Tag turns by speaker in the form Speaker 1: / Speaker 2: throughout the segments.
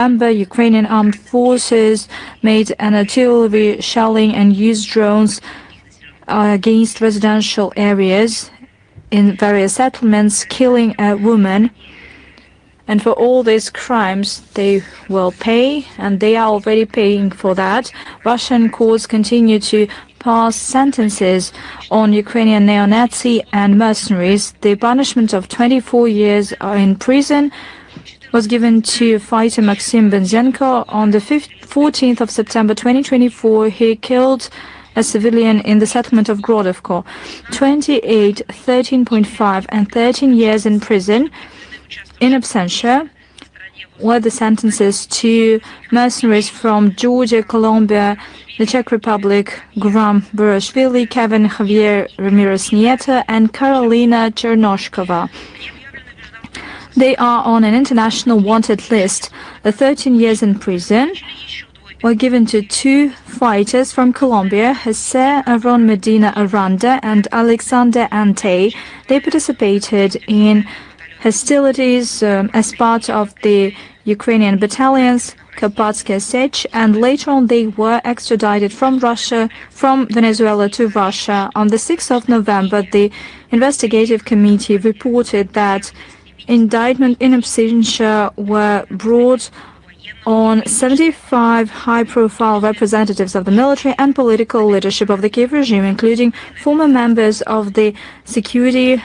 Speaker 1: Ukrainian armed forces made an artillery shelling and used drones against residential areas in various settlements, killing a woman. And for all these crimes, they will pay, and they are already paying for that. Russian courts continue to pass sentences on Ukrainian neo-Nazi and mercenaries. The punishment of 24 years in prison was given to fighter Maxim Benzenko on the 14th of September 2024. He killed a civilian in the settlement of Grodovko. 28, 13.5, and 13 years in prison in absentia were the sentences to mercenaries from Georgia, Colombia, the Czech Republic, Guram Burashvili, Kevin Javier Ramirez Nieto, and Karolina Chernoshkova. They are on an international wanted list. The 13 years in prison were given to two fighters from Colombia, Jose Aaron Medina Aranda and Alexander Ante. They participated in hostilities as part of the Ukrainian battalions, Karpatsky Sech, and later on they were extradited from Venezuela to Russia. On the 6th of November, the investigative committee reported that indictment in absentia were brought on 75 high-profile representatives of the military and political leadership of the Kiev regime, including former members of the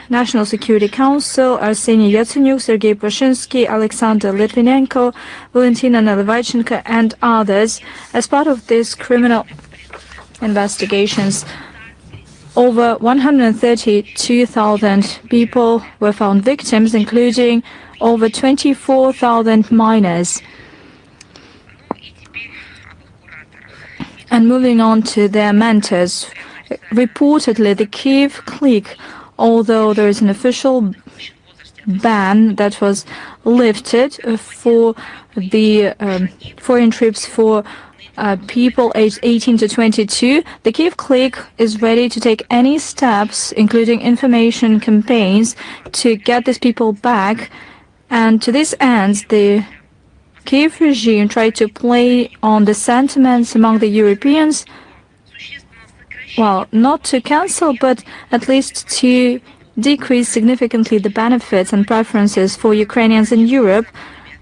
Speaker 1: National Security Council, Arseniy Yatsenyuk, Sergei Poshinsky, Alexander Litvinenko, Valentina Nalyvaichenko, and others. As part of these criminal investigations, over 132,000 people were found victims, including over 24,000 minors. And moving on to their mentors, reportedly the Kiev clique, although there is an official ban that was lifted for the foreign trips for people aged 18 to 22, the Kiev clique is ready to take any steps, including information campaigns, to get these people back. And to this end, the Kiev regime tried to play on the sentiments among the Europeans, well, not to cancel, but at least to decrease significantly the benefits and preferences for Ukrainians in Europe.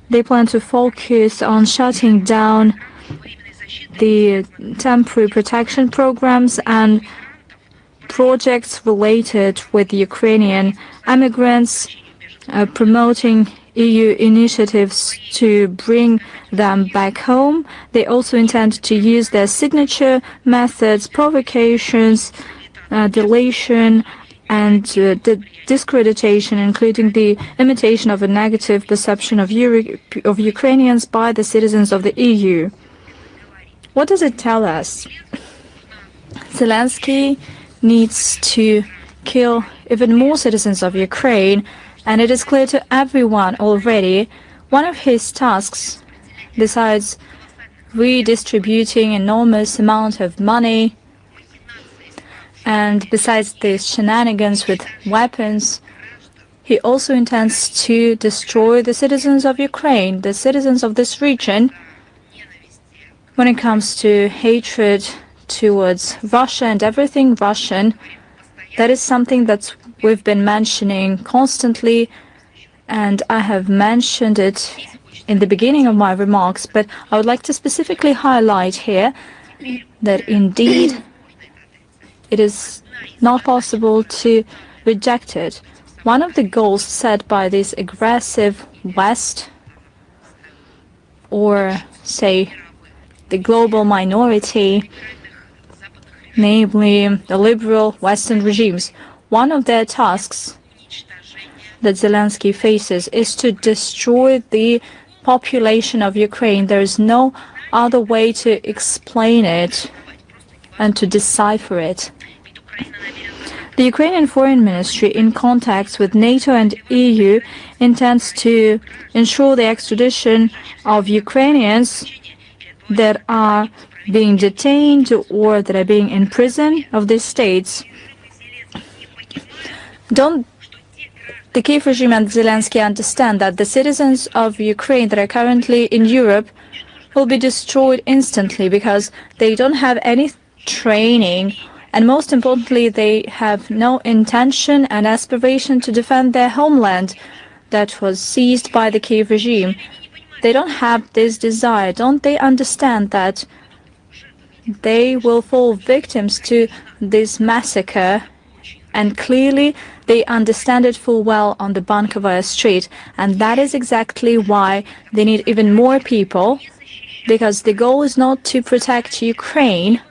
Speaker 1: They plan to focus on shutting down the temporary protection programs and projects related with Ukrainian immigrants, promoting EU initiatives to bring them back home. They also intend to use their signature methods, provocations, deletion, and discreditation, including the imitation of a negative perception of Ukrainians by the citizens of the EU. What does it tell us? Zelensky needs to kill even more citizens of Ukraine, and it is clear to everyone already, one of his tasks, besides redistributing enormous amount of money, and besides these shenanigans with weapons, he also intends to destroy the citizens of Ukraine, the citizens of this region. When it comes to hatred towards Russia and everything Russian, that is something that we've been mentioning constantly, and I have mentioned it in the beginning of my remarks, but I would like to specifically highlight here that indeed it is not possible to reject it. One of the goals set by this aggressive West, or say the global minority, namely the liberal Western regimes, one of their tasks that Zelensky faces is to destroy the population of Ukraine. There is no other way to explain it and to decipher it. The Ukrainian Foreign Ministry, in contacts with NATO and EU, intends to ensure the extradition of Ukrainians that are being detained or that are being in prison of these states. Don't the Kiev regime and Zelensky understand that the citizens of Ukraine that are currently in Europe will be destroyed instantly because they don't have any training, and most importantly, they have no intention and aspiration to defend their homeland that was seized by the Kiev regime. They don't have this desire. Don't they understand that they will fall victims to this massacre? And clearly, they understand it full well on the Bankovaya street. And that is exactly why they need even more people, because the goal is not to protect Ukraine.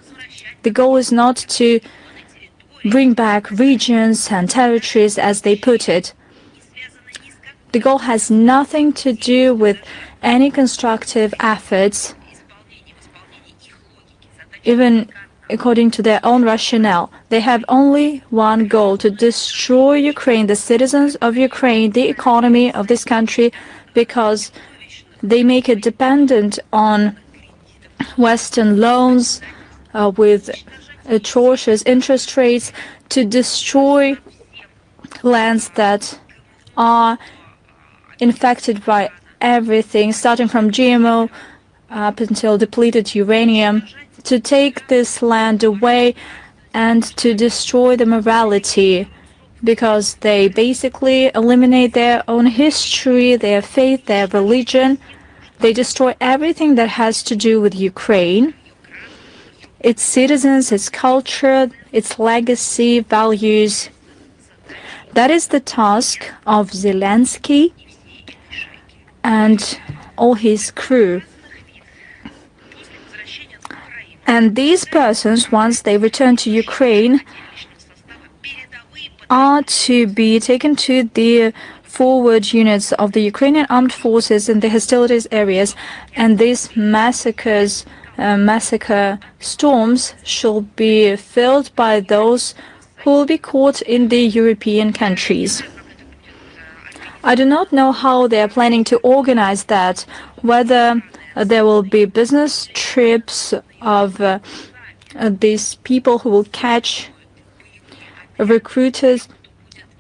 Speaker 1: The goal is not to bring back regions and territories, as they put it. The goal has nothing to do with any constructive efforts, even according to their own rationale. They have only one goal: to destroy Ukraine, the citizens of Ukraine, the economy of this country, because they make it dependent on Western loans with atrocious interest rates, to destroy lands that are infected by everything, starting from GMO up until depleted uranium, to take this land away and to destroy the morality, because they basically eliminate their own history, their faith, their religion. They destroy everything that has to do with Ukraine, its citizens, its culture, its legacy, values. That is the task of Zelensky and all his crew. And these persons, once they return to Ukraine, are to be taken to the forward units of the Ukrainian armed forces in the hostilities areas, and these massacre storms shall be filled by those who will be caught in the European countries. I do not know how they are planning to organize that, whether there will be business trips of these people who will catch recruiters,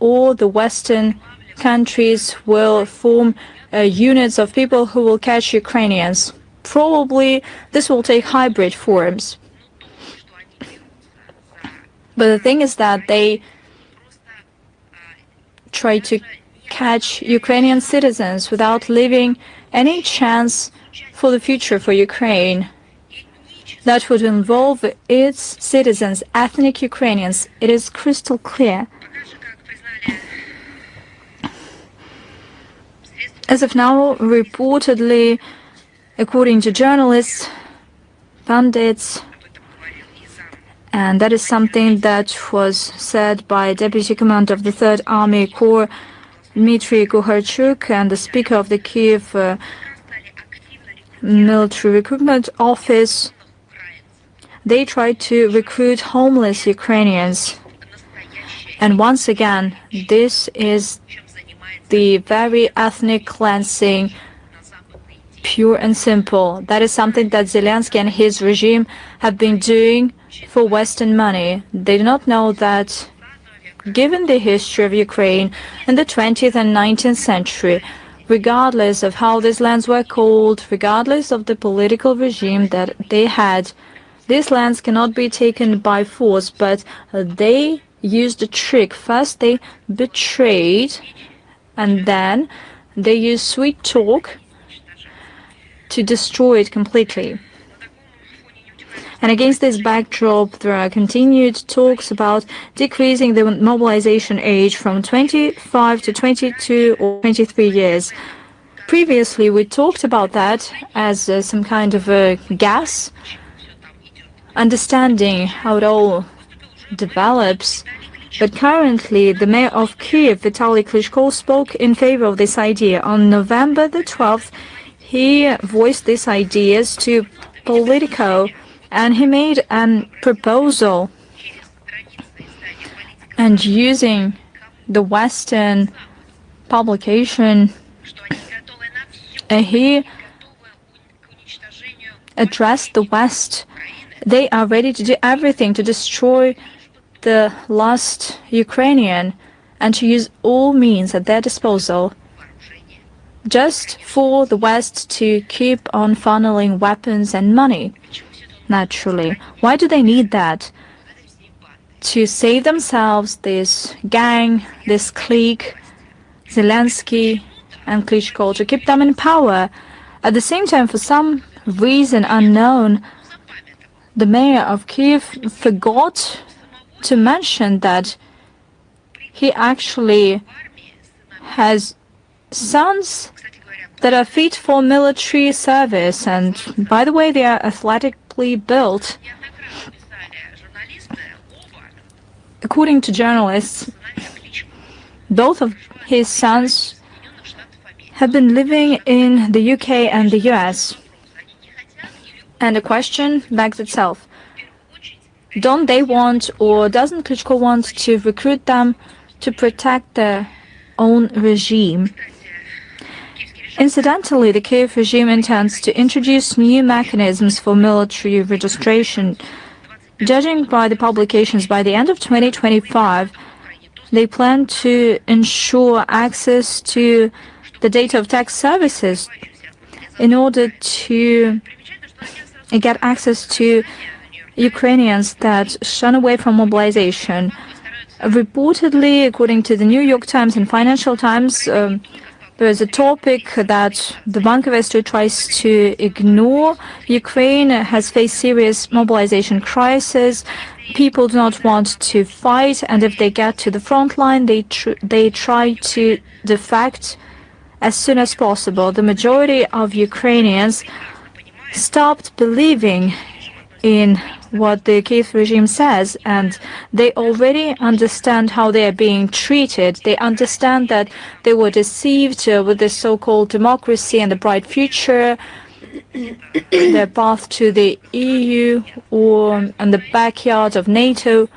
Speaker 1: or the Western countries will form units of people who will catch Ukrainians. Probably this will take hybrid forms. But the thing is that they try to catch Ukrainian citizens without leaving any chance for the future for Ukraine. That would involve its citizens, ethnic Ukrainians. It is crystal clear. As of now, reportedly, according to journalists, pundits, and that is something that was said by Deputy Commander of the 3rd Army Corps, Dmitry Kuharchuk, and the Speaker of the Kiev Military Recruitment Office. They tried to recruit homeless Ukrainians. And once again, this is the very ethnic cleansing, pure and simple. That is something that Zelensky and his regime have been doing for Western money. They do not know that, given the history of Ukraine in the 20th and 19th century, regardless of how these lands were called, regardless of the political regime that they had, these lands cannot be taken by force, but they used a trick. First they betrayed, and then they used sweet talk to destroy it completely. And against this backdrop, there are continued talks about decreasing the mobilization age from 25 to 22 or 23 years. Previously, we talked about that as some kind of a guess, understanding how it all develops. But currently, the mayor of Kiev, Vitaly Klitschko, spoke in favor of this idea. On November the 12th, he voiced these ideas to Politico, and he made a proposal. And using the Western publication, he addressed the West. They are ready to do everything to destroy the last Ukrainian, and to use all means at their disposal just for the West to keep on funneling weapons and money. Naturally, why do they need that? To save themselves, this gang, this clique, Zelensky and Klitschko, to keep them in power. At the same time, for some reason unknown, the mayor of Kiev forgot to mention that he actually has sons that are fit for military service, and by the way, they are athletically built. According to journalists, both of his sons have been living in the UK and the US. And the question begs itself. Don't they want, or doesn't Klitschko want to recruit them to protect their own regime? Incidentally, the Kiev regime intends to introduce new mechanisms for military registration. Judging by the publications, by the end of 2025, they plan to ensure access to the data of tax services in order to get access to Ukrainians that shun away from mobilization. Reportedly, according to the New York Times and Financial Times, there is a topic that the Bank of Esther tries to ignore. Ukraine has faced serious mobilization crisis. People do not want to fight, and if they get to the front line, they try to defect as soon as possible. The majority of Ukrainians stopped believing in what the Kiev regime says, and they already understand how they are being treated. They understand that they were deceived with this so-called democracy and the bright future, their path to the EU or in the backyard of NATO.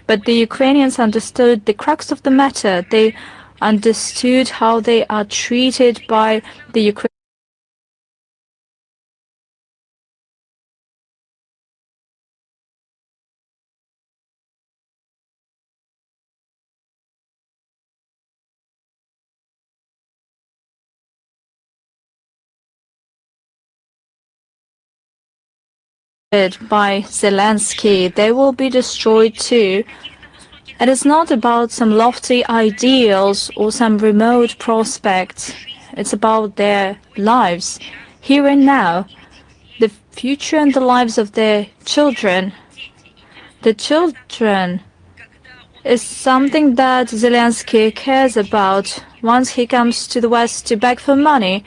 Speaker 1: But the Ukrainians understood the crux of the matter. They understood how they are treated by the Ukrainians. By Zelensky, they will be destroyed too. It is not about some lofty ideals or some remote prospects. It's about their lives, here and now, the future and the lives of their children. The children is something that Zelensky cares about. Once he comes to the West to beg for money,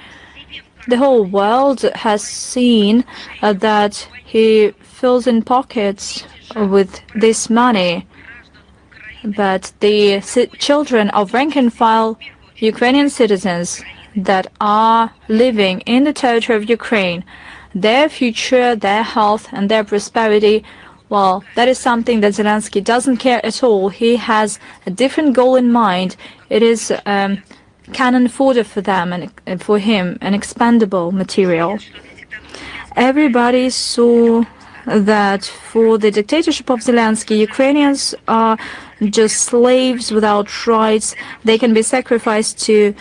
Speaker 1: the whole world has seen that he fills in pockets with this money. But the children of rank-and-file Ukrainian citizens that are living in the territory of Ukraine, their future, their health, and their prosperity, well, that is something that Zelensky doesn't care at all. He has a different goal in mind. It is cannon fodder for them and for him, an expendable material. Everybody saw that for the dictatorship of Zelensky, Ukrainians are just slaves without rights. They can be sacrificed to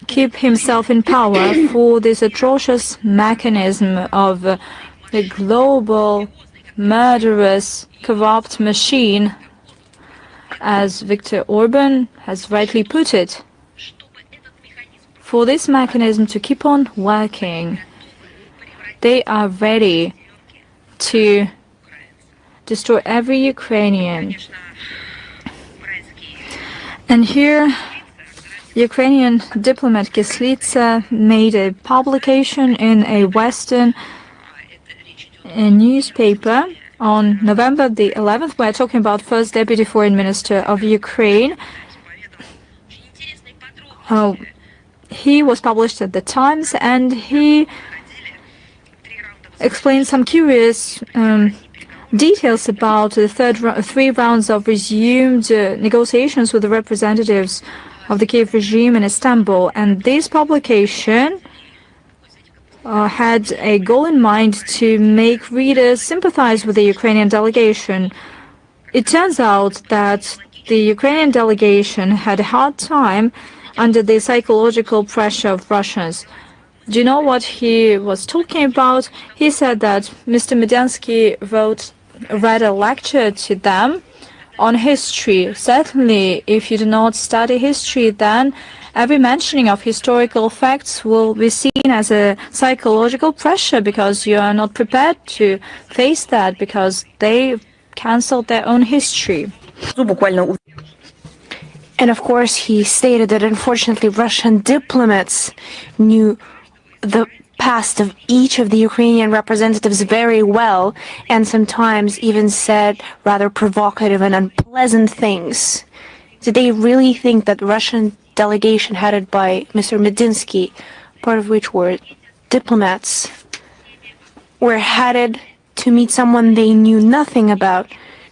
Speaker 1: keep himself in power. For this atrocious mechanism of the global, murderous, corrupt machine, as Viktor Orban has rightly put it, for this mechanism to keep on working, they are ready to destroy every Ukrainian. And here, Ukrainian diplomat Kislitsa made a publication in a Western newspaper on November the 11th. We're talking about first Deputy Foreign Minister of Ukraine. He was published at the Times, and he explained some curious details about the three rounds of resumed negotiations with the representatives of the Kiev regime in Istanbul. And this publication had a goal in mind to make readers sympathize with the Ukrainian delegation. It turns out that the Ukrainian delegation had a hard time under the psychological pressure of Russians. Do you know what he was talking about? He said that Mr. Medinsky read a lecture to them on history. Certainly, if you do not study history, then every mentioning of historical facts will be seen as a psychological pressure because you are not prepared to face that because they canceled their own history.
Speaker 2: And of course, he stated that unfortunately Russian diplomats knew the past of each of the Ukrainian representatives very well, and sometimes even said rather provocative and unpleasant things. Did they really think that the Russian delegation headed by Mr. Medinsky, part of which were diplomats, were headed to meet someone they knew nothing about?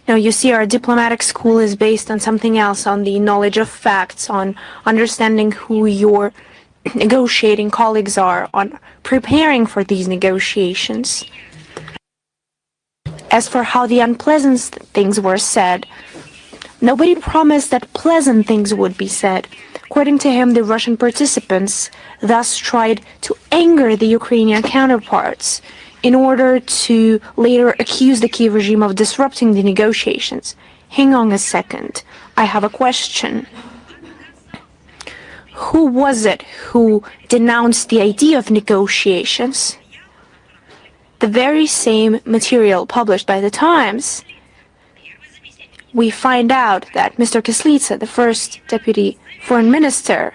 Speaker 2: Now, you see, our diplomatic school is based on something else, on the knowledge of facts, on understanding who your negotiating colleagues are, on preparing for these negotiations. As for how the unpleasant things were said, nobody promised that pleasant things would be said. According to him, the Russian participants thus tried to anger the Ukrainian counterparts in order to later accuse the Kiev regime of disrupting the negotiations. Hang on a second. I have a question. Who was it who denounced the idea of negotiations? The very same material published by the Times, we find out that Mr. Kyslytsa, the first deputy foreign minister,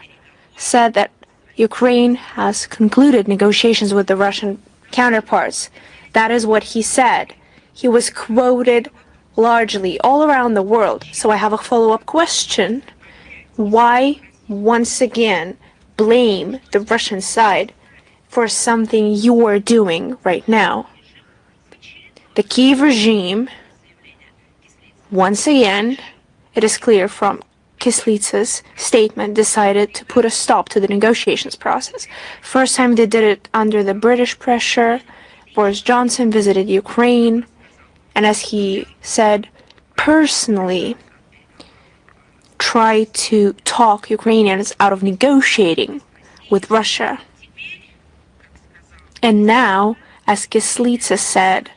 Speaker 2: said that Ukraine has concluded negotiations with the Russian counterparts. That is what he said. He was quoted largely all around the world. So I have a follow-up question. Why once again blame the Russian side for something you are doing right now? The Kiev regime, once again, it is clear from Kyslytsa's statement, decided to put a stop to the negotiations process. First time they did it under the British pressure. Boris Johnson visited Ukraine, and as he said, personally try to talk Ukrainians out of negotiating with Russia. And now, as Kyslytsa said,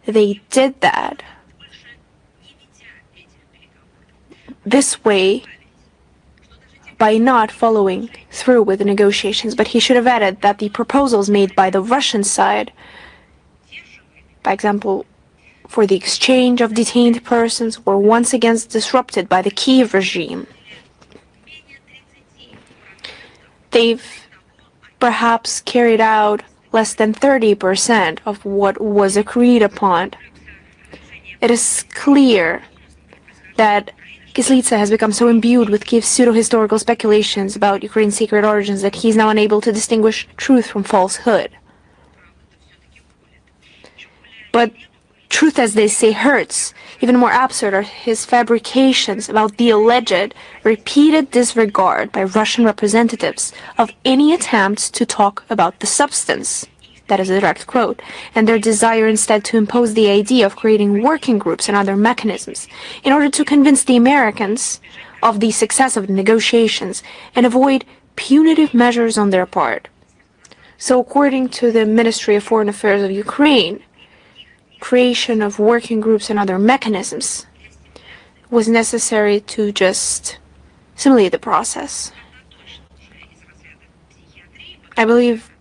Speaker 2: they did that this way by not following through with the negotiations. But he should have added that the proposals made by the Russian side, by example, for the exchange of detained persons, were once again disrupted by the Kiev regime. They've perhaps carried out less than 30% of what was agreed upon. It is clear that Kyslytsa has become so imbued with Kiev's pseudo-historical speculations about Ukraine's secret origins that he's now unable to distinguish truth from falsehood. But truth, as they say, hurts. Even more absurd are his fabrications about the alleged repeated disregard by Russian representatives of any attempts to talk about the substance. That is a direct quote, and their desire instead to impose the idea of creating working groups and other mechanisms in order to convince the Americans of the success of the negotiations and avoid punitive measures on their part. So according to the Ministry of Foreign Affairs of Ukraine, creation of working groups and other mechanisms was necessary to just simulate the process. I believe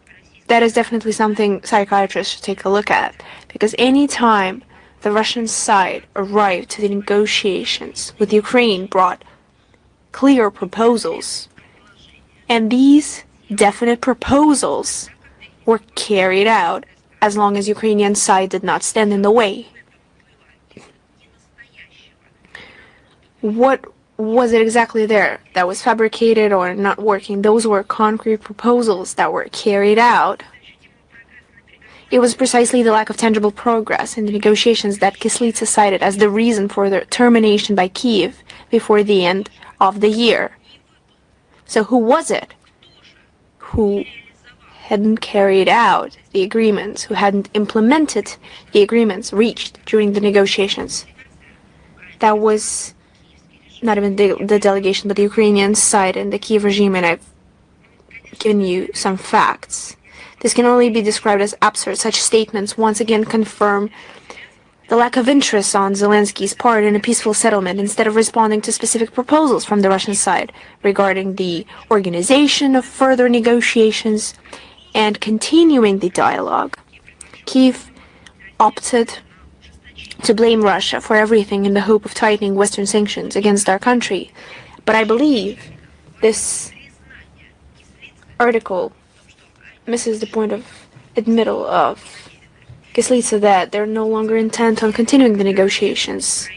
Speaker 2: that is definitely something psychiatrists should take a look at, because any time the Russian side arrived to the negotiations with Ukraine brought clear proposals, and these definite proposals were carried out as long as Ukrainian side did not stand in the way. What was it exactly there that was fabricated or not working? Those were concrete proposals that were carried out. It was precisely the lack of tangible progress in the negotiations that Kyslytsa cited as the reason for their termination by Kiev before the end of the year. So who was it who hadn't carried out the agreements, who hadn't implemented the agreements reached during the negotiations? That was not even the delegation, but the Ukrainian side and the Kiev regime, and I've given you some facts. This can only be described as absurd. Such statements once again confirm the lack of interest on Zelensky's part in a peaceful settlement, instead of responding to specific proposals from the Russian side regarding the organization of further negotiations and continuing the dialogue. Kiev opted to blame Russia for everything in the hope of tightening Western sanctions against our country. But I believe this article misses the point of admittal of Kyslytsya that they're no longer intent on continuing the negotiations.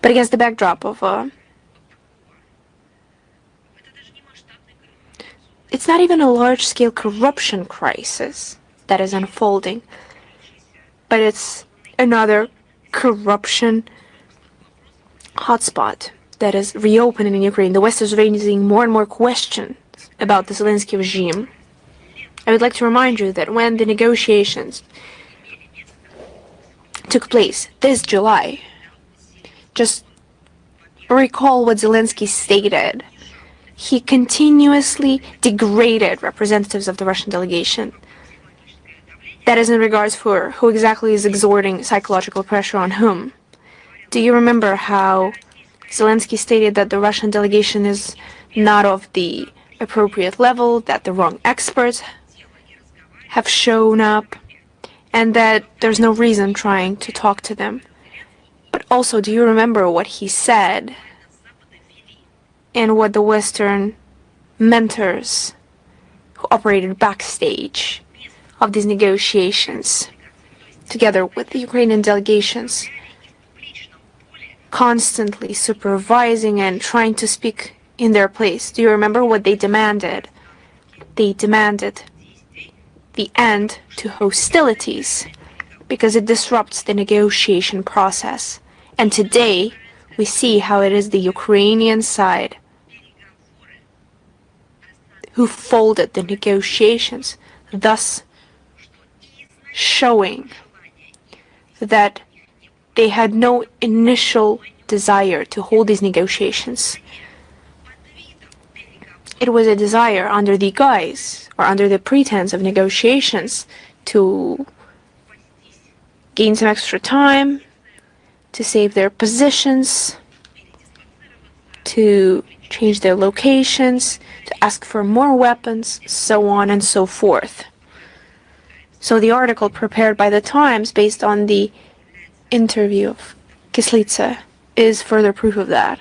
Speaker 2: But against the backdrop of it's not even a large-scale corruption crisis that is unfolding, but it's another corruption hotspot that is reopening in Ukraine. The West is raising more and more questions about the Zelensky regime. I would like to remind you that when the negotiations took place this July, just recall what Zelensky stated. He continuously degraded representatives of the Russian delegation. That is in regards for who exactly is exerting psychological pressure on whom. Do you remember how Zelensky stated that the Russian delegation is not of the appropriate level, that the wrong experts have shown up, and that there's no reason trying to talk to them? But also, do you remember what he said and what the Western mentors who operated backstage of these negotiations, together with the Ukrainian delegations, constantly supervising and trying to speak in their place? Do you remember what they demanded? They demanded the end to hostilities because it disrupts the negotiation process. And today, we see how it is the Ukrainian side who folded the negotiations, thus showing that they had no initial desire to hold these negotiations. It was a desire under the guise or under the pretense of negotiations to gain some extra time, to save their positions, to change their locations, to ask for more weapons, so on and so forth. So the article prepared by the Times based on the interview of Kyslytsya is further proof of that.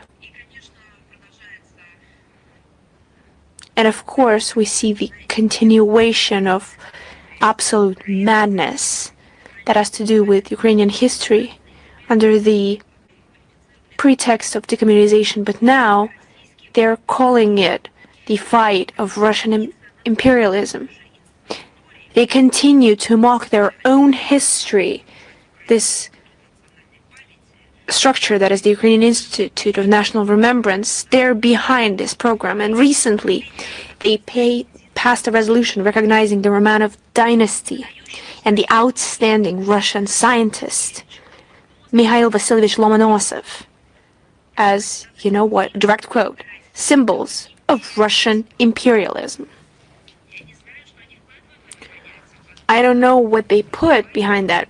Speaker 2: And of course, we see the continuation of absolute madness that has to do with Ukrainian history under the pretext of decommunization, but now they're calling it the fight of Russian imperialism. They continue to mock their own history, this structure that is the Ukrainian Institute of National Remembrance. They're behind this program, and recently they passed a resolution recognizing the Romanov dynasty and the outstanding Russian scientist Mikhail Vasilyevich Lomonosov as, you know what, direct quote, symbols of Russian imperialism. I don't know what they put behind that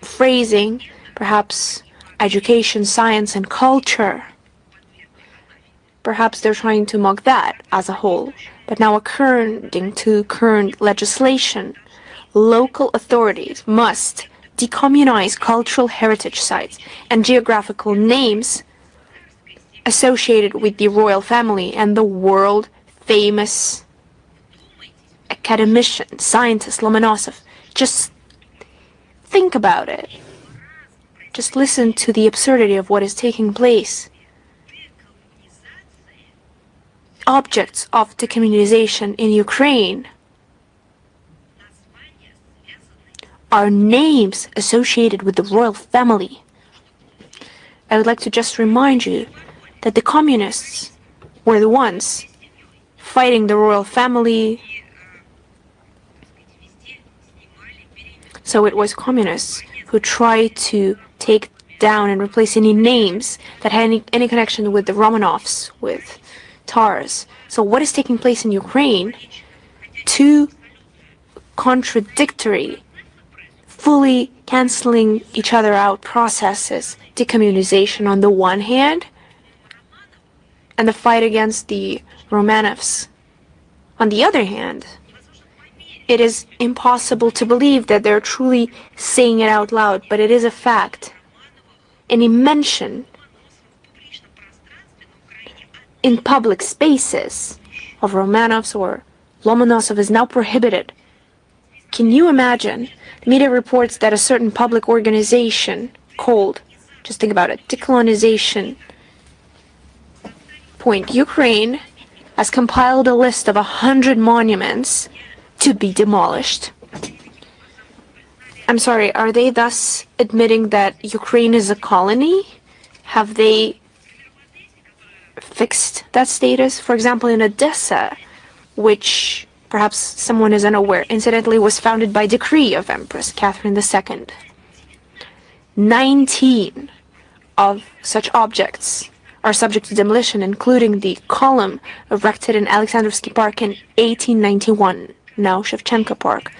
Speaker 2: phrasing, perhaps education, science, and culture. Perhaps they're trying to mock that as a whole. But now, according to current legislation, local authorities must decommunize cultural heritage sites and geographical names associated with the royal family and the world-famous academician, scientist Lomonosov. Just think about it. Just listen to the absurdity of what is taking place. Objects of decommunization in Ukraine are names associated with the royal family. I would like to just remind you that the communists were the ones fighting the royal family. So it was communists who tried to take down and replace any names that had any connection with the Romanovs, with Tars. So what is taking place in Ukraine? Two contradictory, fully canceling each other out processes. Decommunization on the one hand, and the fight against the Romanovs on the other hand. It is impossible to believe that they're truly saying it out loud, but it is a fact. Any mention in public spaces of Romanovs or Lomonosov is now prohibited. Can you imagine? The media reports that a certain public organization called, just think about it, Decolonization Point Ukraine has compiled a list of 100 monuments to be demolished. I'm sorry, are they thus admitting that Ukraine is a colony? Have they fixed that status? For example, in Odessa, which perhaps someone is unaware, incidentally was founded by decree of Empress Catherine II. 19 of such objects are subject to demolition, including the column erected in Alexandrovsky Park in 1891, now Shevchenko Park,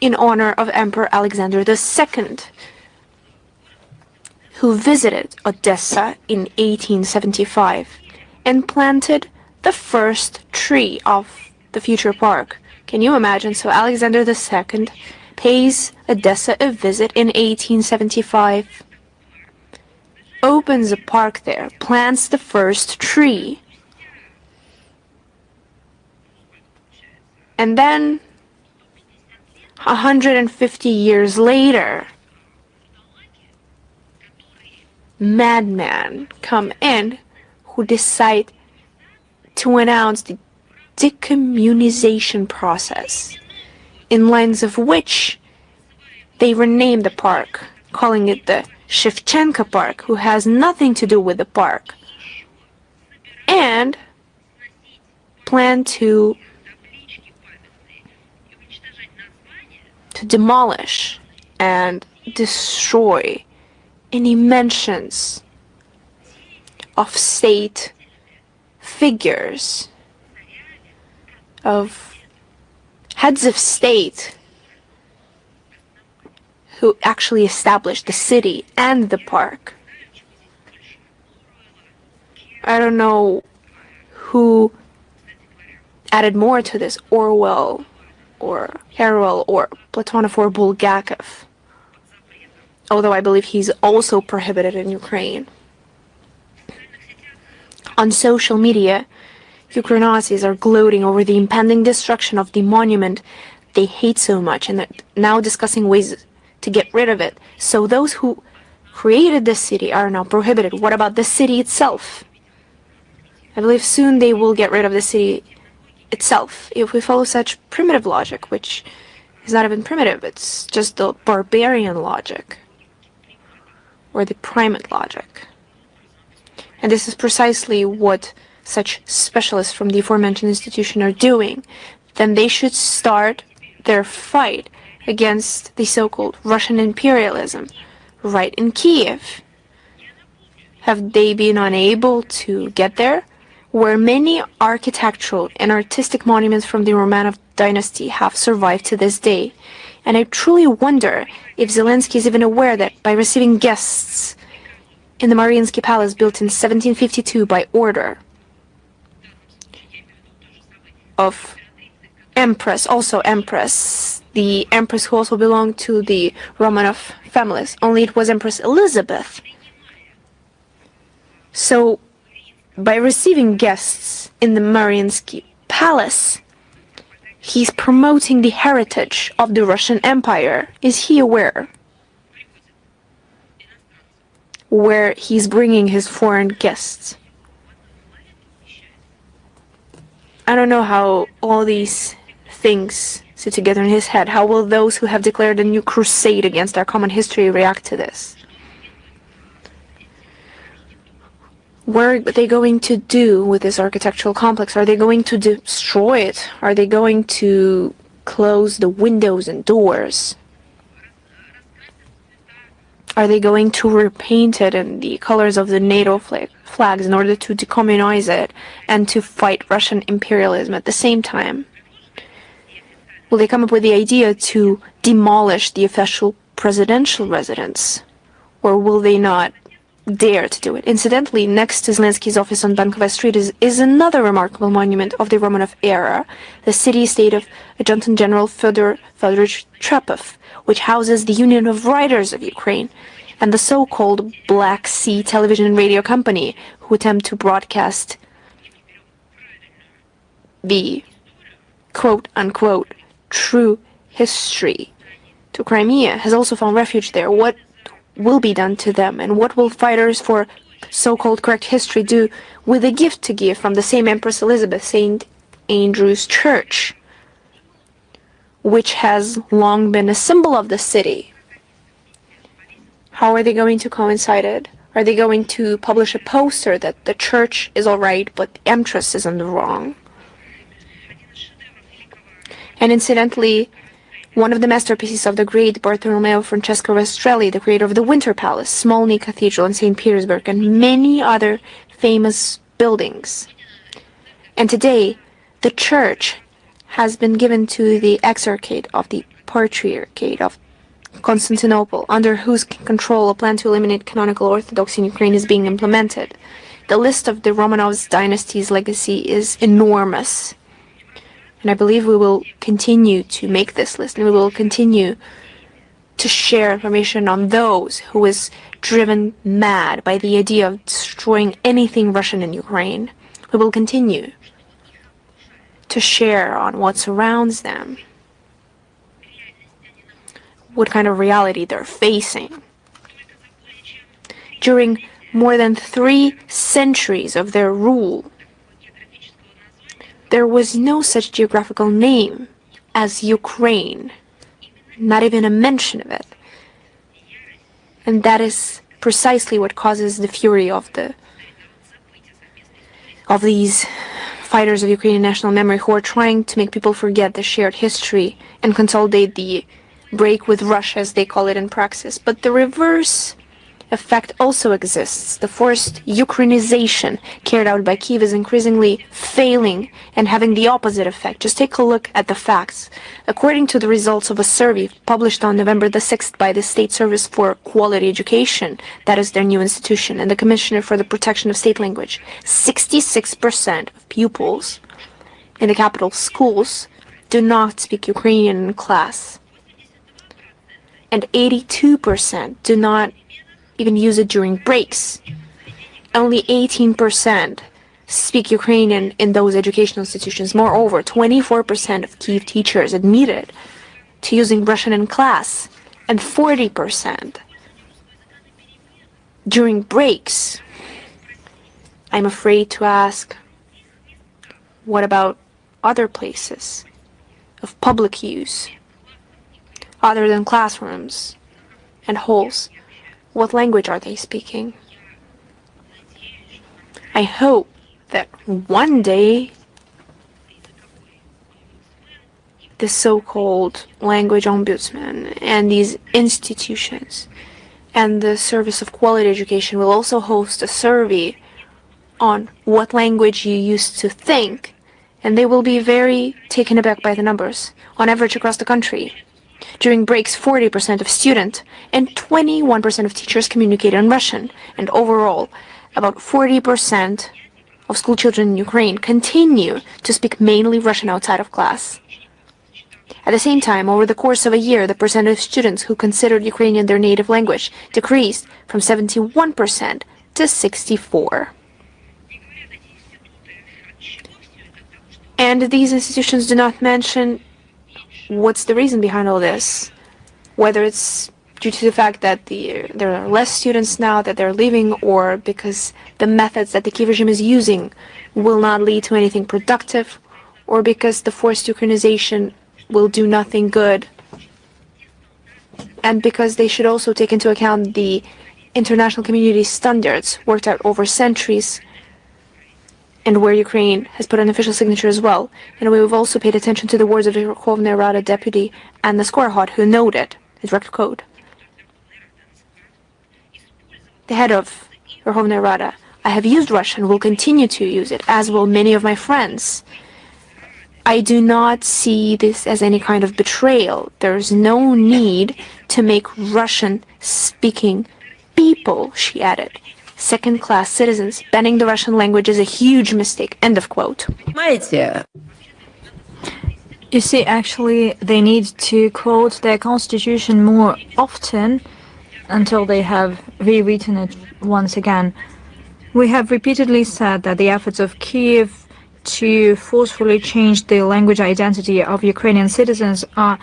Speaker 2: in honor of Emperor Alexander II, who visited Odessa in 1875 and planted the first tree of the future park. Can you imagine? So Alexander II pays Odessa a visit in 1875, opens a park there, plants the first tree, and then 150 years later, madmen come in who decide to announce the decommunization process, in lines of which they rename the park, calling it the Shevchenko Park, who has nothing to do with the park, and plan to demolish and destroy any mentions of state figures, of heads of state who actually established the city and the park. I don't know who added more to this, Orwell or Harwell or Platonov or Bulgakov, although I believe he's also prohibited in Ukraine. On social media, Ukrainazis are gloating over the impending destruction of the monument they hate so much, and they're now discussing ways to get rid of it. So those who created this city are now prohibited. What about the city itself? I believe soon they will get rid of the city itself, if we follow such primitive logic, which is not even primitive, it's just the barbarian logic, or the primate logic. And this is precisely what such specialists from the aforementioned institution are doing. Then they should start their fight against the so-called Russian imperialism right in Kiev. Have they been unable to get there? Where many architectural and artistic monuments from the Romanov dynasty have survived to this day. And I truly wonder if Zelensky is even aware that by receiving guests in the Mariinsky Palace built in 1752 by order of Empress, also Empress, the Empress who also belonged to the Romanov families, only it was Empress Elizabeth. So, by receiving guests in the Mariinsky Palace, he's promoting the heritage of the Russian Empire. Is he aware? Where he's bringing his foreign guests. I don't know how all these things sit together in his head. How will those who have declared a new crusade against our common history react to this? What are they going to do with this architectural complex? Are they going to destroy it? Are they going to close the windows and doors? Are they going to repaint it in the colors of the NATO flags in order to decommunize it and to fight Russian imperialism at the same time? Will they come up with the idea to demolish the official presidential residence? Or will they not dare to do it? Incidentally, next to Zelensky's office on Bankovая Street is another remarkable monument of the Romanov era, the city-state of Adjutant General Fyodor Fedorovich Trepov, which houses the Union of Writers of Ukraine and the so-called Black Sea television and radio company who attempt to broadcast the quote-unquote true history to Crimea, has also found refuge there. What will be done to them, and what will fighters for so-called correct history do with a gift to give from the same Empress Elizabeth, St. Andrew's Church, which has long been a symbol of the city? How are they going to coincide it? Are they going to publish a poster that the church is all right, but the Empress is in the wrong? And incidentally, one of the masterpieces of the great Bartolomeo Francesco Rastrelli, the creator of the Winter Palace, Smolny Cathedral in St. Petersburg, and many other famous buildings. And today, the church has been given to the Exarchate of the Patriarchate of Constantinople, under whose control a plan to eliminate canonical Orthodoxy in Ukraine is being implemented. The list of the Romanovs dynasty's legacy is enormous. And I believe we will continue to make this list, and we will continue to share information on those who is driven mad by the idea of destroying anything Russian in Ukraine. We will continue to share on what surrounds them, what kind of reality they're facing. During more than 3 centuries of their rule, there was no such geographical name as Ukraine, not even a mention of it. And that is precisely what causes the fury of these fighters of Ukrainian national memory, who are trying to make people forget the shared history and consolidate the break with Russia, as they call it in praxis. But the reverse effect also exists. The forced Ukrainization carried out by Kyiv is increasingly failing and having the opposite effect. Just take a look at the facts. According to the results of a survey published on November the 6th by the State Service for Quality Education, that is their new institution, and the Commissioner for the Protection of State Language, 66% of pupils in the capital schools do not speak Ukrainian in class. And 82% do not even use it during breaks. Only 18% speak Ukrainian in those educational institutions. Moreover, 24% of Kyiv teachers admitted to using Russian in class, and 40% during breaks. I'm afraid to ask, what about other places of public use, other than classrooms and halls? What language are they speaking? I hope that one day the so-called language ombudsman and these institutions and the Service of Quality Education will also host a survey on what language you used to think, and they will be very taken aback by the numbers. On average across the country, during breaks, 40% of students and 21% of teachers communicate in Russian, and overall, about 40% of school children in Ukraine continue to speak mainly Russian outside of class. At the same time, over the course of a year, the percentage of students who considered Ukrainian their native language decreased from 71% to 64%. And these institutions do not mention what's the reason behind all this, whether it's due to the fact that there are less students now that they're leaving, or because the methods that the Kyiv regime is using will not lead to anything productive, or because the forced Ukrainization will do nothing good, and because they should also take into account the international community standards worked out over centuries, and where Ukraine has put an official signature as well. And we've also paid attention to the words of the Verkhovna Rada deputy Anna Skorohod, who noted, his direct quote, the head of Verkhovная Rada, I have used Russian, will continue to use it, as will many of my friends. I do not see this as any kind of betrayal. There is no need to make Russian-speaking people, she added, second-class citizens. Banning the Russian language is a huge mistake. End of quote.
Speaker 1: You see, actually, they need to quote their constitution more often until they have rewritten it once again. We have repeatedly said that the efforts of Kiev to forcefully change the language identity of Ukrainian citizens are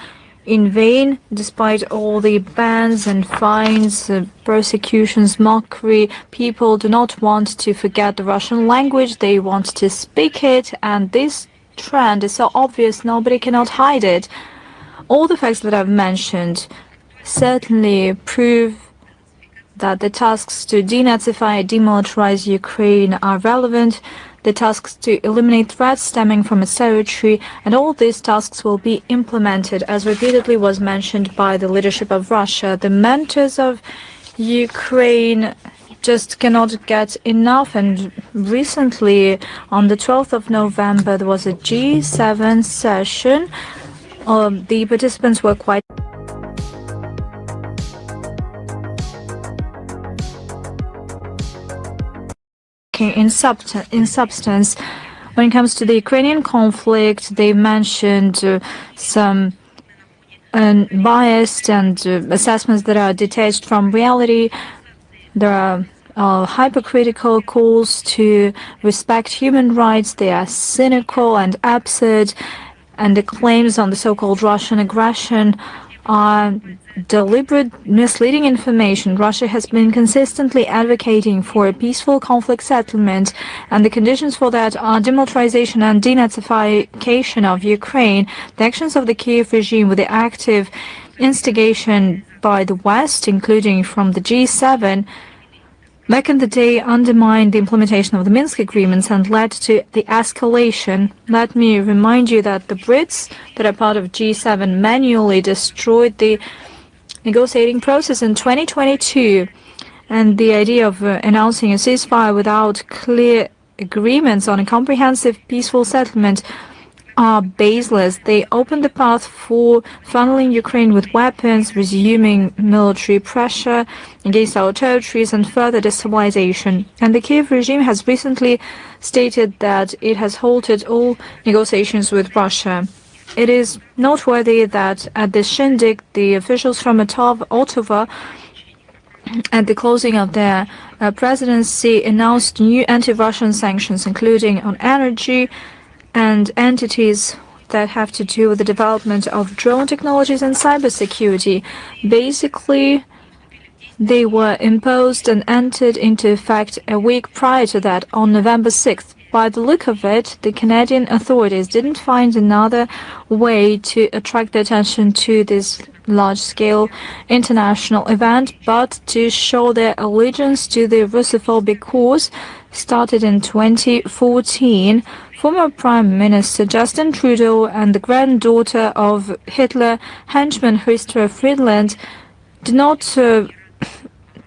Speaker 1: in vain, despite all the bans and fines, persecutions, mockery. People do not want to forget the Russian language, they want to speak it, and this trend is so obvious nobody cannot hide it. All the facts that I've mentioned certainly prove that the tasks to denazify, demilitarize Ukraine are relevant, the tasks to eliminate threats stemming from its territory, and all these tasks will be implemented, as repeatedly was mentioned by the leadership of Russia. The mentors of Ukraine just cannot get enough, and recently, on the 12th of November, there was a G7 session. The participants were quite in substance. When it comes to the Ukrainian conflict, they mentioned some biased and assessments that are detached from reality. There are hypocritical calls to respect human rights. They are cynical and absurd, and the claims on the so-called Russian aggression are deliberate, misleading information. Russia has been consistently advocating for a peaceful conflict settlement, and the conditions for that are demilitarization and denazification of Ukraine. The actions of the Kiev regime, with the active instigation by the West, including from the G7, back in the day, undermined the implementation of the Minsk agreements and led to the escalation. Let me remind you that the Brits, that are part of G7, manually destroyed the negotiating process in 2022. And the idea of announcing a ceasefire without clear agreements on a comprehensive peaceful settlement are baseless. They open the path for funneling Ukraine with weapons, resuming military pressure against our territories, and further destabilization. And the Kiev regime has recently stated that it has halted all negotiations with Russia. It is noteworthy that at this shindig, the officials from Ottawa, at the closing of their presidency, announced new anti-Russian sanctions, including on energy and entities that have to do with the development of drone technologies and cybersecurity. Basically, they were imposed and entered into effect a week prior to that, on November 6th. By the look of it, the Canadian authorities didn't find another way to attract the attention to this large-scale international event, but to show their allegiance to the Russophobic cause started in 2014. Former Prime Minister Justin Trudeau and the granddaughter of Hitler henchman Chrysler Friedland did not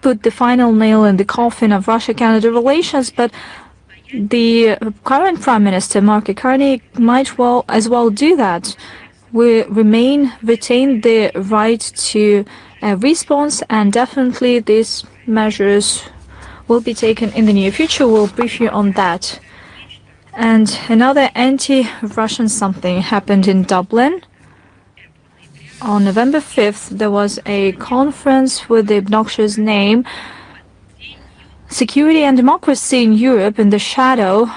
Speaker 1: put the final nail in the coffin of Russia-Canada relations, but the current Prime Minister, Mark Carney, might as well do that. We retain the right to a response, and definitely these measures will be taken in the near future. We'll brief you on that. And another anti-Russian something happened in Dublin. On November 5th, there was a conference with the obnoxious name Security and Democracy in Europe in the shadow,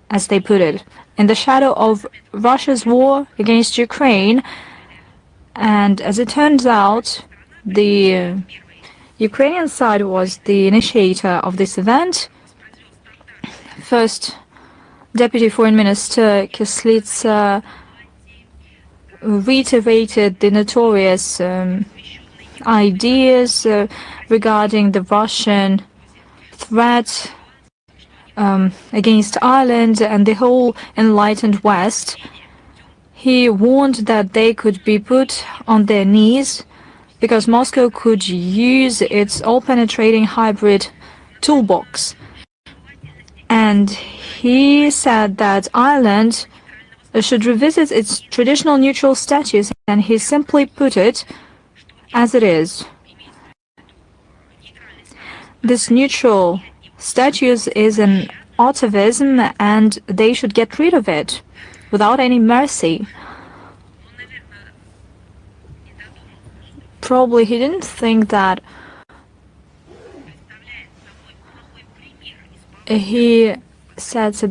Speaker 1: as they put it, in the shadow of Russia's war against Ukraine. And as it turns out, the Ukrainian side was the initiator of this event. First, Deputy Foreign Minister Kyslytsya reiterated the notorious ideas regarding the Russian threat against Ireland and the whole enlightened West. He warned that they could be put on their knees because Moscow could use its all-penetrating hybrid toolbox. And he said that Ireland should revisit its traditional neutral status, and he simply put it as it is. This neutral status is an atavism, and they should get rid of it without any mercy. Probably he didn't think that he sets a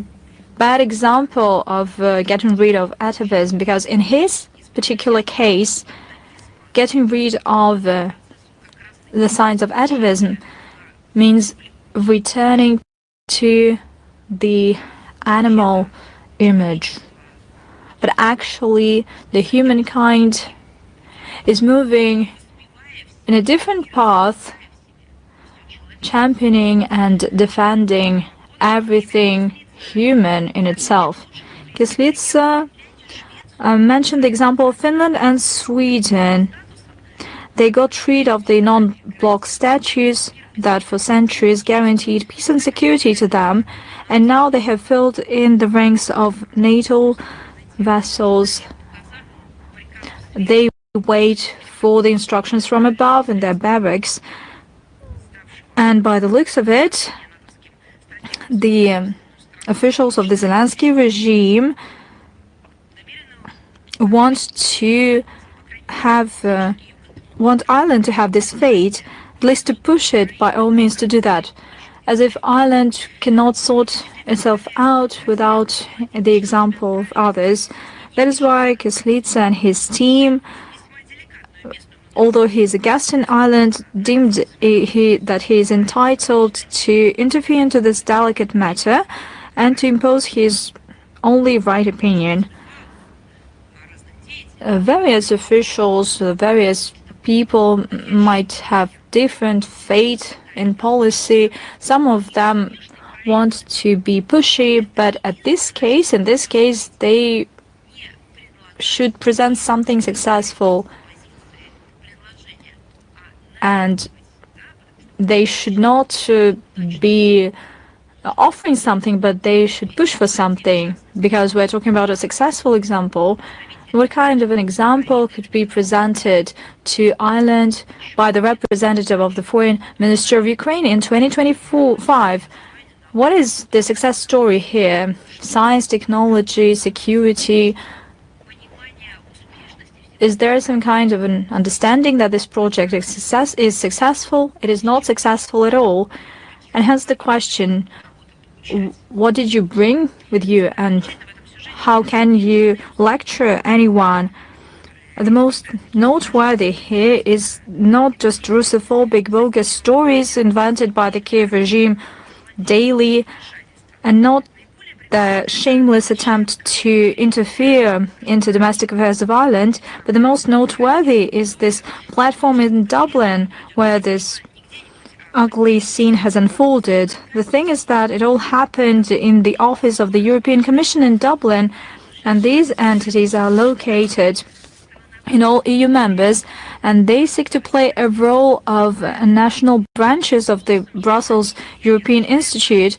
Speaker 1: bad example of getting rid of atavism, because in his particular case, getting rid of the signs of atavism means returning to the animal image. But actually, the humankind is moving in a different path, championing and defending everything human in itself. Kислitsa mentioned the example of Finland and Sweden. They got rid of the non-block statues that for centuries guaranteed peace and security to them, and now they have filled in the ranks of NATO vessels. They wait for the instructions from above in their barracks, and by the looks of it, the officials of the Zelensky regime want Ireland to have this fate, at least to push it by all means to do that, as if Ireland cannot sort itself out without the example of others. That is why Kислitsa and his team, although he is a guest in Ireland, deemed that he is entitled to interfere into this delicate matter and to impose his only right opinion. Various officials, various people might have different fate in policy. Some of them want to be pushy, but in this case, they should present something successful, and they should not be offering something, but they should push for something, because we're talking about a successful example. What kind of an example could be presented to Ireland by the representative of the Foreign Minister of Ukraine in 2025? What is the success story here? Science, technology, security. Is there some kind of an understanding that this project is successful? It is not successful at all. And hence the question, what did you bring with you, and how can you lecture anyone? The most noteworthy here is not just Russophobic bogus stories invented by the Kiev regime daily, and not the shameless attempt to interfere into domestic affairs of Ireland, but the most noteworthy is this platform in Dublin where this ugly scene has unfolded. The thing is that it all happened in the office of the European Commission in Dublin, and these entities are located in all EU members, and they seek to play a role of national branches of the Brussels European Institute,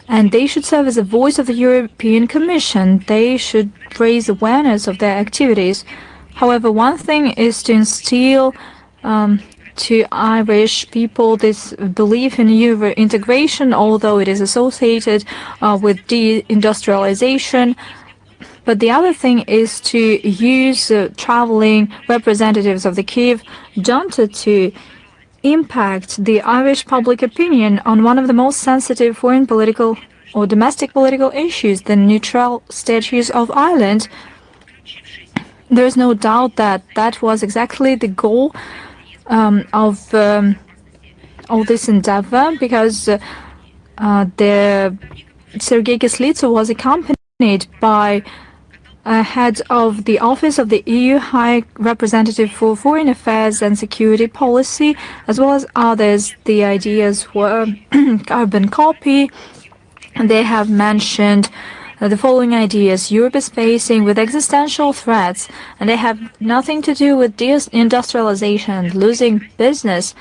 Speaker 1: and they should serve as a voice of the European Commission. They should raise awareness of their activities. However, one thing is to instill to Irish people this belief in Euro integration, although it is associated with deindustrialization. But the other thing is to use traveling representatives of the Kiev junta to impact the Irish public opinion on one of the most sensitive foreign political or domestic political issues, the neutral status of Ireland. There is no doubt that that was exactly the goal of all this endeavor, because Sergei Kислitsa was accompanied by head of the Office of the EU High Representative for Foreign Affairs and Security Policy, as well as others. The ideas were carbon copy. They have mentioned the following ideas. Europe is facing with existential threats, and they have nothing to do with deindustrialization and losing business.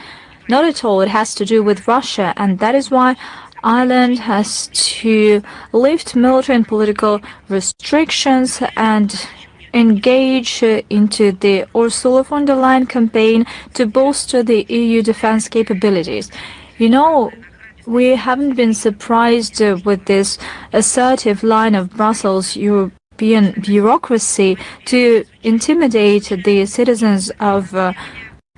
Speaker 1: Not at all. It has to do with Russia, and that is why Ireland has to lift military and political restrictions and engage into the Ursula von der Leyen campaign to bolster the EU defense capabilities. You know, we haven't been surprised with this assertive line of Brussels European bureaucracy to intimidate the citizens of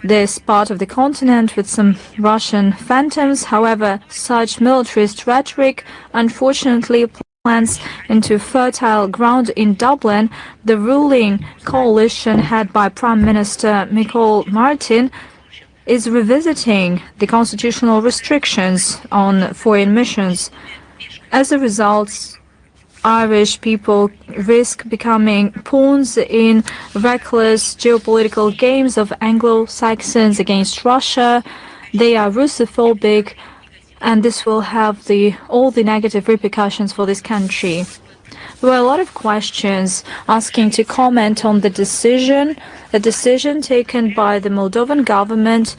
Speaker 1: this part of the continent with some Russian phantoms. However, such militarist rhetoric unfortunately plants into fertile ground in Dublin. The ruling coalition headed by Prime Minister Michael Martin is revisiting the constitutional restrictions on foreign missions. As a result, Irish people risk becoming pawns in reckless geopolitical games of Anglo-Saxons against Russia. They are Russophobic, and this will have all the negative repercussions for this country. There were a lot of questions asking to comment on the decision taken by the Moldovan government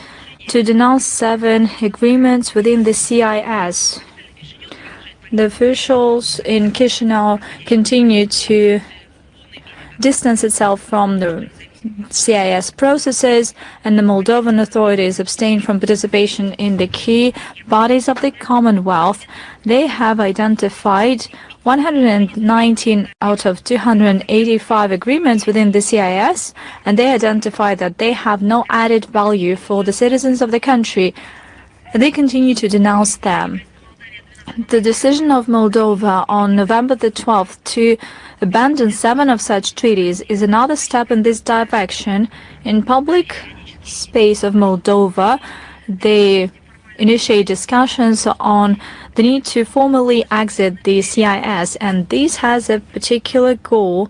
Speaker 1: to denounce 7 agreements within the CIS. The officials in Chisinau continue to distance itself from the CIS processes, and the Moldovan authorities abstain from participation in the key bodies of the Commonwealth. They have identified 119 out of 285 agreements within the CIS, and they identify that they have no added value for the citizens of the country. They continue to denounce them. The decision of Moldova on November the 12th to abandon 7 of such treaties is another step in this direction. In public space of Moldova, they initiate discussions on the need to formally exit the CIS, and this has a particular goal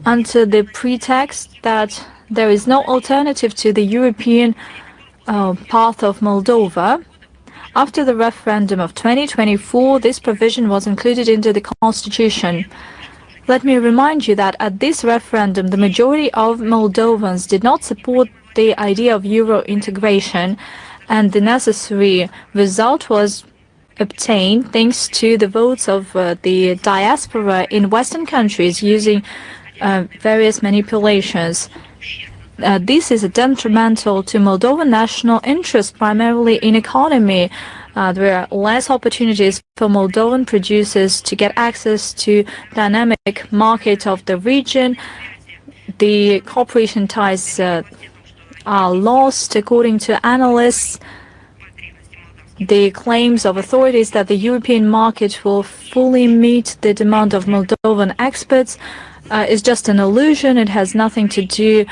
Speaker 1: under the pretext that there is no alternative to the European path of Moldova. After the referendum of 2024, this provision was included into the constitution. Let me remind you that at this referendum, the majority of Moldovans did not support the idea of Euro integration, and the necessary result was obtained thanks to the votes of the diaspora in Western countries using various manipulations. This is detrimental to Moldovan national interest, primarily in economy. There are less opportunities for Moldovan producers to get access to dynamic market of the region. The cooperation ties are lost, according to analysts. The claims of authorities that the European market will fully meet the demand of Moldovan exports is just an illusion. It has nothing to do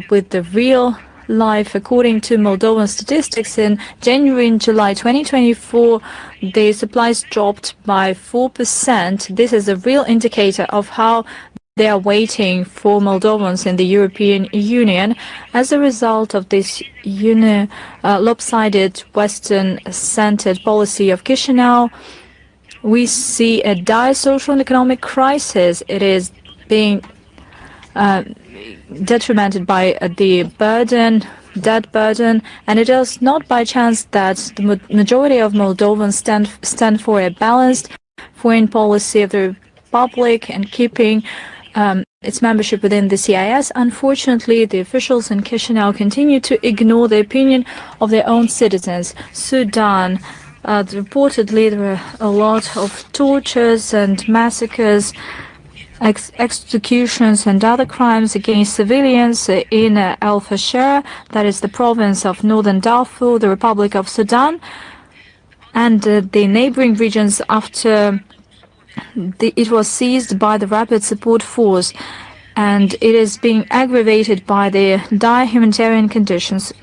Speaker 1: with the real life. According to Moldovan statistics, in January and July 2024, the supplies dropped by 4%. This is a real indicator of how they are waiting for Moldovans in the European Union. As a result of this lopsided Western-centered policy of Chisinau, we see a dire social and economic crisis. It is being detrimented by the debt burden, and it is not by chance that the majority of Moldovans stand for a balanced foreign policy of the Republic and keeping its membership within the CIS. Unfortunately, the officials in Chisinau continue to ignore the opinion of their own citizens. Sudan, reportedly there were a lot of tortures and massacres, executions and other crimes against civilians in El Fasher, that is the province of Northern Darfur, the Republic of Sudan, and the neighboring regions after it was seized by the Rapid Support Force, and it is being aggravated by the dire humanitarian conditions.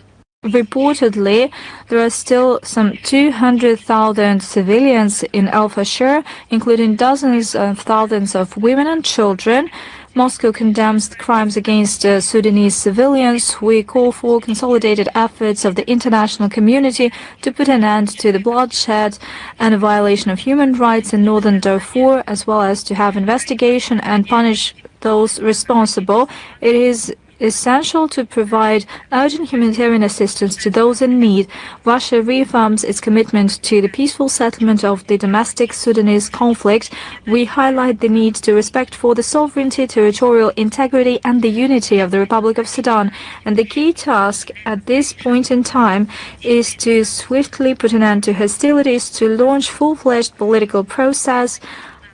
Speaker 1: Reportedly, there are still some 200,000 civilians in El Fasher, including dozens of thousands of women and children. Moscow condemns the crimes against Sudanese civilians. We call for consolidated efforts of the international community to put an end to the bloodshed and a violation of human rights in northern Darfur, as well as to have investigation and punish those responsible. It is essential to provide urgent humanitarian assistance to those in need. Russia reaffirms its commitment to the peaceful settlement of the domestic Sudanese conflict. We highlight the need to respect for the sovereignty, territorial integrity, and the unity of the Republic of Sudan. And the key task at this point in time is to swiftly put an end to hostilities, to launch full-fledged political process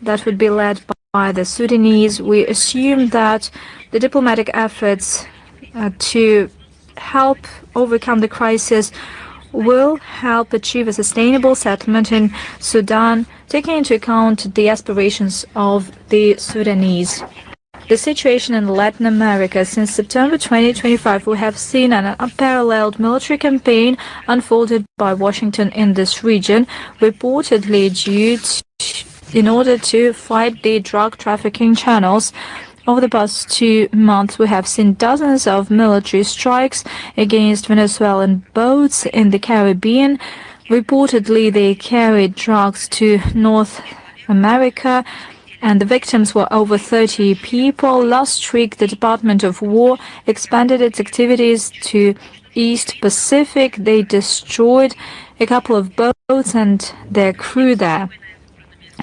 Speaker 1: that would be led by the Sudanese. We assume that the diplomatic efforts to help overcome the crisis will help achieve a sustainable settlement in Sudan, taking into account the aspirations of the Sudanese. The situation in Latin America. Since September 2025, we have seen an unparalleled military campaign unfolded by Washington in this region, reportedly in order to fight the drug trafficking channels. Over the past 2 months, we have seen dozens of military strikes against Venezuelan boats in the Caribbean. Reportedly, they carried drugs to North America, and the victims were over 30 people. Last week, the Department of War expanded its activities to East Pacific. They destroyed a couple of boats and their crew there.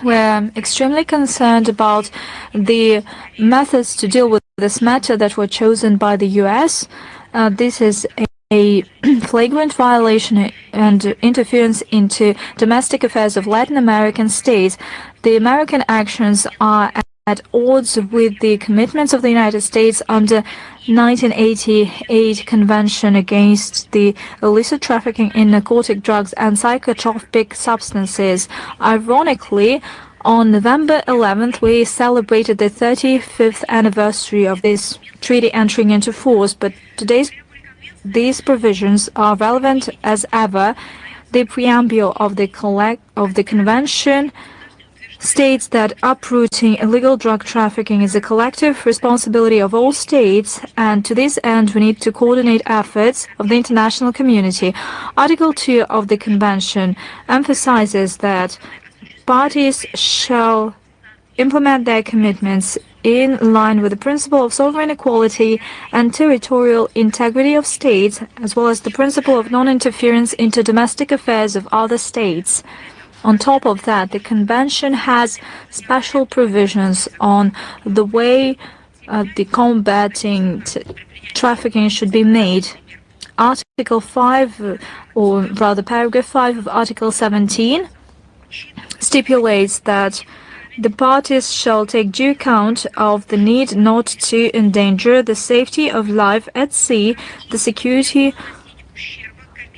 Speaker 1: We're extremely concerned about the methods to deal with this matter that were chosen by the U.S. This is a flagrant violation and interference into domestic affairs of Latin American states. The American actions are at odds with the commitments of the United States under 1988 Convention against the illicit trafficking in narcotic drugs and psychotropic substances. Ironically, on November 11th, we celebrated the 35th anniversary of this treaty entering into force, but these provisions are relevant as ever. The preamble of the convention states that uprooting illegal drug trafficking is a collective responsibility of all states, and to this end we need to coordinate efforts of the international community. Article 2 of the convention emphasizes that parties shall implement their commitments in line with the principle of sovereign equality and territorial integrity of states, as well as the principle of non-interference into domestic affairs of other states. On top of that, the convention has special provisions on the way the combating trafficking should be made. Article 5, or rather paragraph 5 of Article 17, stipulates that the parties shall take due account of the need not to endanger the safety of life at sea, the security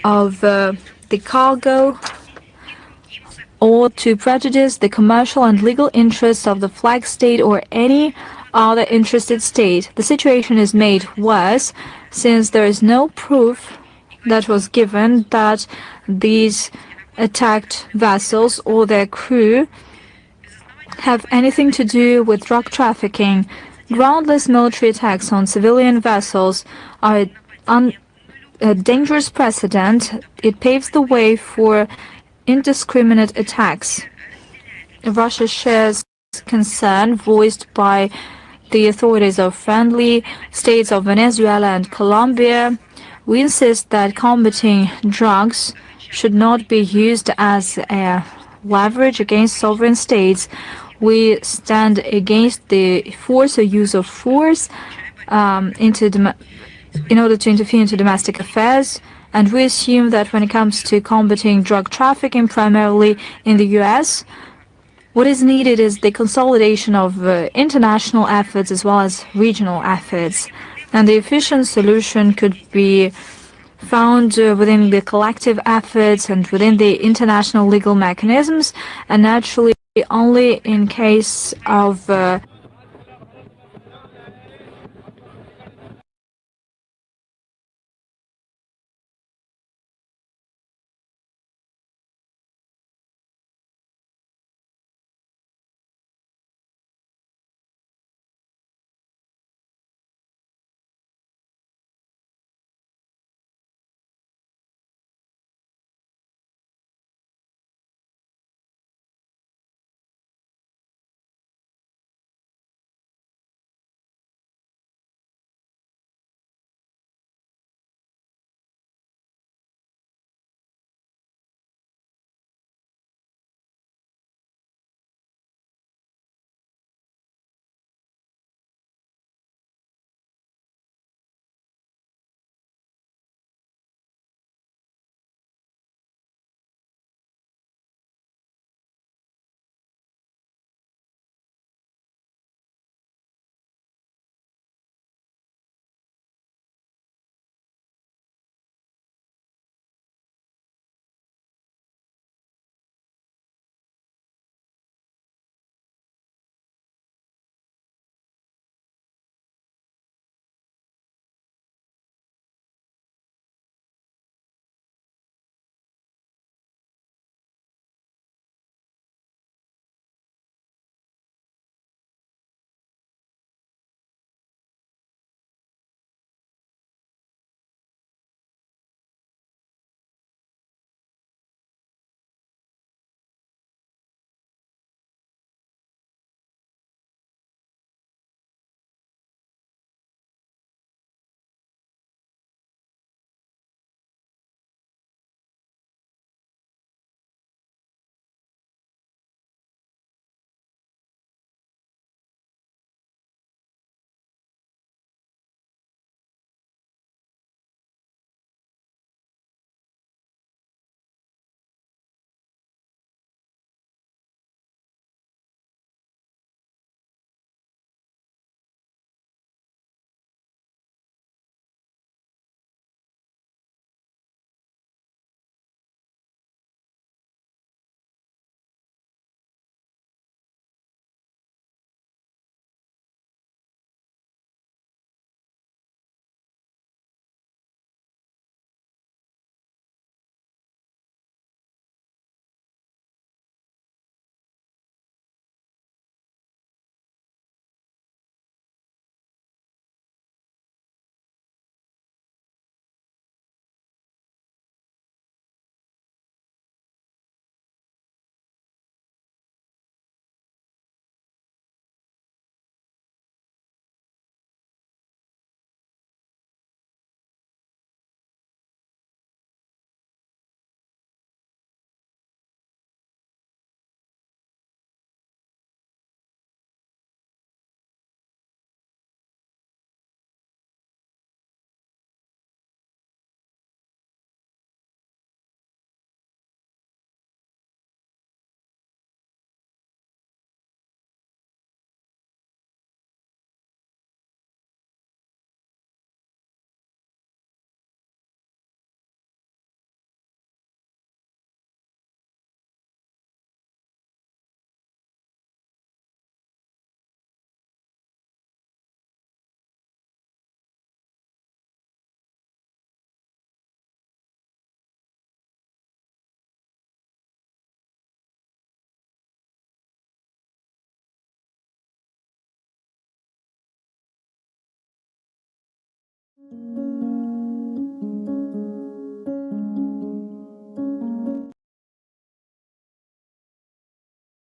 Speaker 1: of the cargo, or to prejudice the commercial and legal interests of the flag state or any other interested state. The situation is made worse since there is no proof that was given that these attacked vessels or their crew have anything to do with drug trafficking. Groundless military attacks on civilian vessels are a dangerous precedent. It paves the way for indiscriminate attacks. Russia shares concern voiced by the authorities of friendly states of Venezuela and Colombia. We insist that combating drugs should not be used as a leverage against sovereign states. We stand against the force or use of force in order to interfere into domestic affairs. And we assume that when it comes to combating drug trafficking, primarily in the U.S., what is needed is the consolidation of international efforts as well as regional efforts. And the efficient solution could be found within the collective efforts and within the international legal mechanisms, and naturally only in case of